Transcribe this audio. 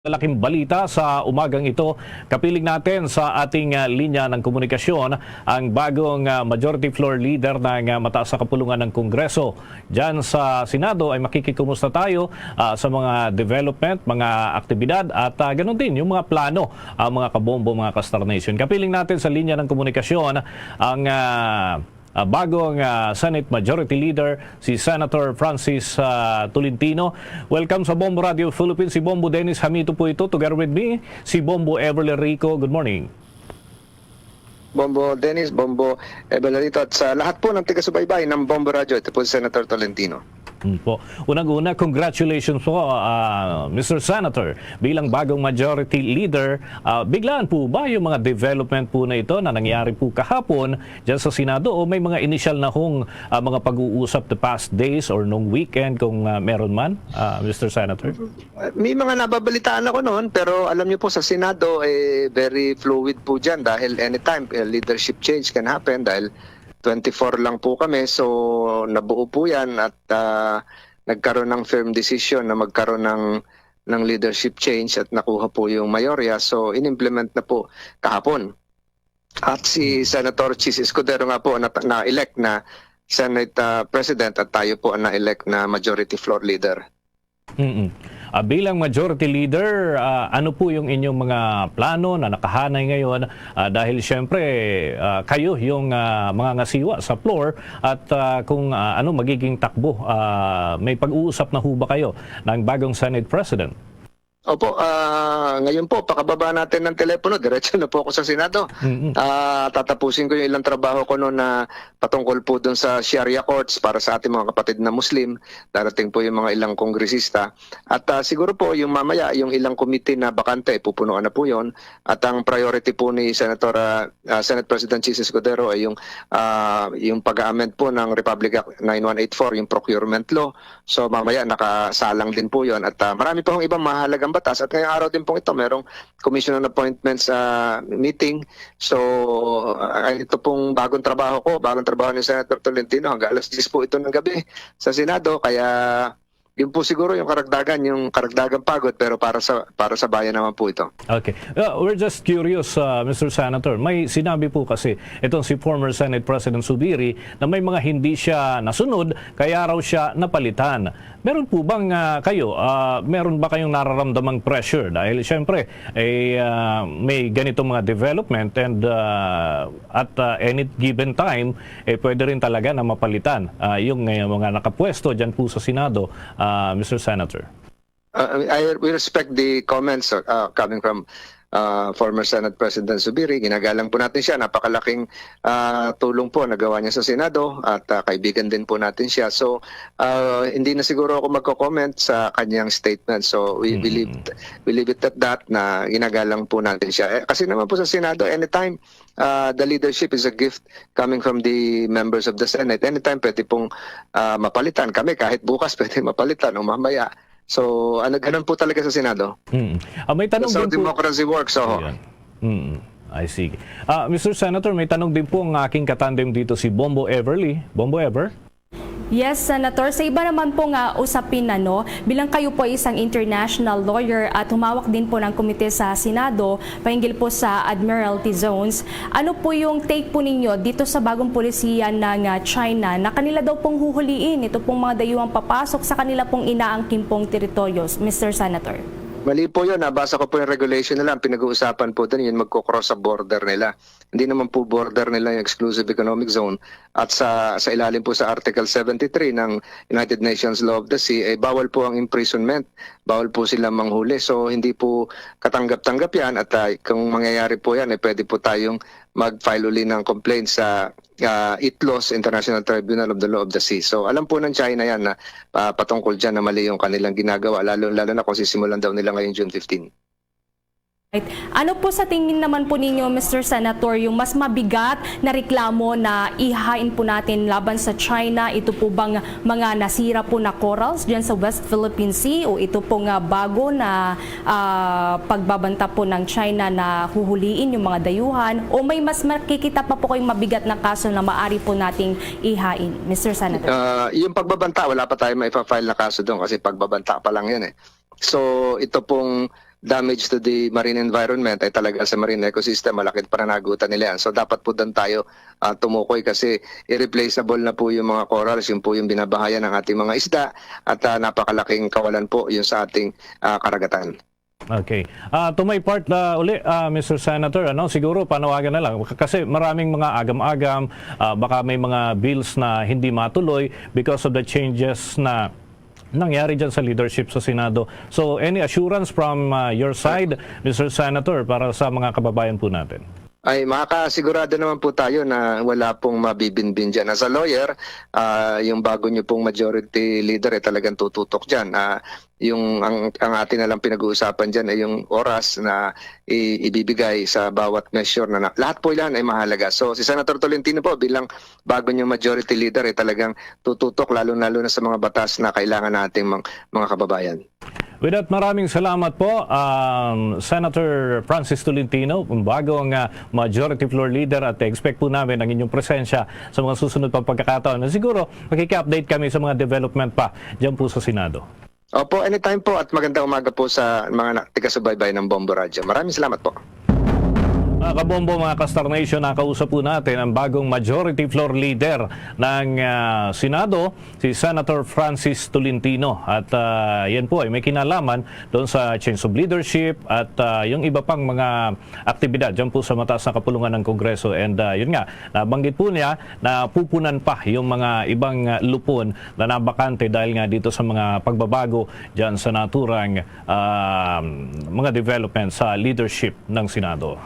Malaking balita sa umagang ito. Kapiling natin sa ating linya ng komunikasyon ang bagong majority floor leader ng mataas na kapulungan ng Kongreso. Diyan sa Senado ay makikikumusta tayo sa mga development, mga aktibidad at ganoon din yung mga plano, mga kabombo, mga ka-Star Nation. Kapiling natin sa linya ng komunikasyon ang bagong Senate Majority Leader, si Senator Francis Tolentino. Welcome sa Bombo Radio Philippines. Si Bombo Dennis Hamito po ito. Together with me, si Bombo Everly Rico. Good morning. Bombo Dennis, Bombo Ebelarito at sa lahat po ng taga-subaybay ng Bombo Radio. Ito po si Senator Tolentino. Po. Unang-una, congratulations po Mr. Senator bilang bagong majority leader. Biglaan po ba yung mga development po na ito na nangyari po kahapon dyan sa Senado o may mga initial na hong mga pag-uusap the past days or nung weekend kung meron man, Mr. Senator? May mga nababalitaan ako noon pero alam niyo po sa Senado very fluid po dyan dahil anytime leadership change can happen dahil 24 lang po kami, so nabuo po yan at nagkaroon ng firm decision na magkaroon ng leadership change at nakuha po yung mayorya, so in-implement na po kahapon. At si Senator Chis Escudero nga po na-elect na Senate President at tayo po na-elect na Majority Floor Leader. Bilang majority leader, ano po yung inyong mga plano na nakahanay ngayon dahil siyempre kayo yung mga ngasiwa sa floor at kung ano magiging takbo, may pag-uusap na ho ba kayo ng bagong Senate President? Opo, ngayon po, pakababa natin ng telepono, diretso na po ako sa Senado. Tatapusin ko yung ilang trabaho ko noon na patungkol po dun sa Sharia courts para sa ating mga kapatid na Muslim. Darating po yung mga ilang kongresista. At siguro po yung mamaya, yung ilang committee na bakante, pupunuan na po yon. At ang priority po ni Senate President Chis Escudero ay yung pag-amend po ng Republic Act 9184, yung procurement law. So mamaya nakasalang din po yon. At marami po ibang mahalagang batas at ngayong araw din po ito merong commission on appointments meeting, so ito pong bagong trabaho ni Senator Tolentino hanggang alas 10 po ito ng gabi sa Senado, kaya yun po siguro yung karagdagang pagod pero para sa bayan naman po ito. Okay. We're just curious, Mr. Senator. May sinabi po kasi itong si former Senate President Zubiri na may mga hindi siya nasunod kaya raw siya napalitan. Meron po bang meron ba kayong nararamdamang pressure? Dahil siyempre may ganitong mga development and at any given time pwede rin talaga na mapalitan yung mga nakapwesto dyan po sa Senado, Mr. Senator. We respect the comments coming from former Senate President Zubiri. Ginagalang po natin siya. Napakalaking tulong po nagawa niya sa Senado at kaibigan din po natin siya. So hindi na siguro ako magko-comment sa kanyang statement. So we leave it at that na ginagalang po natin siya. Kasi naman po sa Senado, anytime the leadership is a gift coming from the members of the Senate. Anytime pwede pong mapalitan. Kami kahit bukas pwede mapalitan o mamaya. So, ganun po talaga sa Senado. May tanong so, din po. democracy works. So. I see. Mr. Senator, may tanong din po ang aking katandem dito si Bombo Everly. Bombo Ever? Yes, Senator. Sa iba naman pong usapin, bilang kayo po isang international lawyer at humawak din po ng komite sa Senado, pahinggil po sa Admiralty Zones, ano po yung take po ninyo dito sa bagong polisiya ng China na kanila daw pong huhuliin ito pong mga dayuhang papasok sa kanila pong inaangkin pong teritoryos, Mr. Senator? Mali po yun. Nabasa ko po yung regulation nila. Ang pinag-uusapan po doon, yun magkocross sa border nila. Hindi naman po border nila yung exclusive economic zone. At sa ilalim po sa Article 73 ng United Nations Law of the Sea, bawal po ang imprisonment. Bawal po sila manghuli. So hindi po katanggap-tanggap yan. At kung mangyayari po yan, pwede po tayong mag-file uli ng complaint sa ITLOS, International Tribunal of the Law of the Sea. So alam po ng China yan na patungkol dyan na mali yung kanilang ginagawa, lalo na kung sisimulan daw nila ngayong June 15. Right. Ano po sa tingin naman po ninyo, Mr. Senator, yung mas mabigat na reklamo na ihain po natin laban sa China? Ito po bang mga nasira po na corals dyan sa West Philippine Sea o ito po nga bago na pagbabanta po ng China na huhuliin yung mga dayuhan? O may mas makikita pa po kayong mabigat na kaso na maaari po nating ihain, Mr. Senator? Yung pagbabanta, wala pa tayo maipafile na kaso doon kasi pagbabanta pa lang yan eh. So ito pong damage to the marine environment ay talaga sa marine ecosystem, malaki pananagutan nila yan. So dapat po doon tayo tumukoy kasi irreplaceable na po yung mga corals, yung po yung binabahayan ng ating mga isda at napakalaking kawalan po yung sa ating karagatan. Okay. To my part uli, Mr. Senator, siguro panawagan na lang kasi maraming mga agam-agam, baka may mga bills na hindi matuloy because of the changes na nangyari dyan sa leadership sa Senado. So, any assurance from your side, Mr. Senator, para sa mga kababayan po natin? Ay makakasigurado naman po tayo na wala pong mabibinbin dyan. As a lawyer, yung bago nyo pong majority leader ay talagang tututok dyan. Ang atin na lang pinag-uusapan dyan ay yung oras na ibibigay sa bawat measure na lahat po ilan ay mahalaga. So si Senator Tolentino po bilang bago nyo majority leader ay talagang tututok lalo na sa mga batas na kailangan nating mga kababayan. With that, maraming salamat po, Senator Francis Tolentino, bagong Majority Floor Leader, at expect po namin ang inyong presensya sa mga susunod pang pagkakataon. Na siguro, makiki-update kami sa mga development pa dyan po sa Senado. Opo, anytime po at magandang umaga po sa mga taga-subaybay ng Bombo Radio. Maraming salamat po. Mga kabombo, mga Kastar Nation, nakausap po natin ang bagong Majority Floor Leader ng Senado, si Senator Francis Tolentino. At yan po ay may kinalaman doon sa change of leadership at yung iba pang mga aktibidad dyan po sa mataas na kapulungan ng Kongreso. And yun nga, nabanggit po niya na pupunan pa yung mga ibang lupon na nabakante dahil nga dito sa mga pagbabago dyan sa naturang mga development sa leadership ng Senado.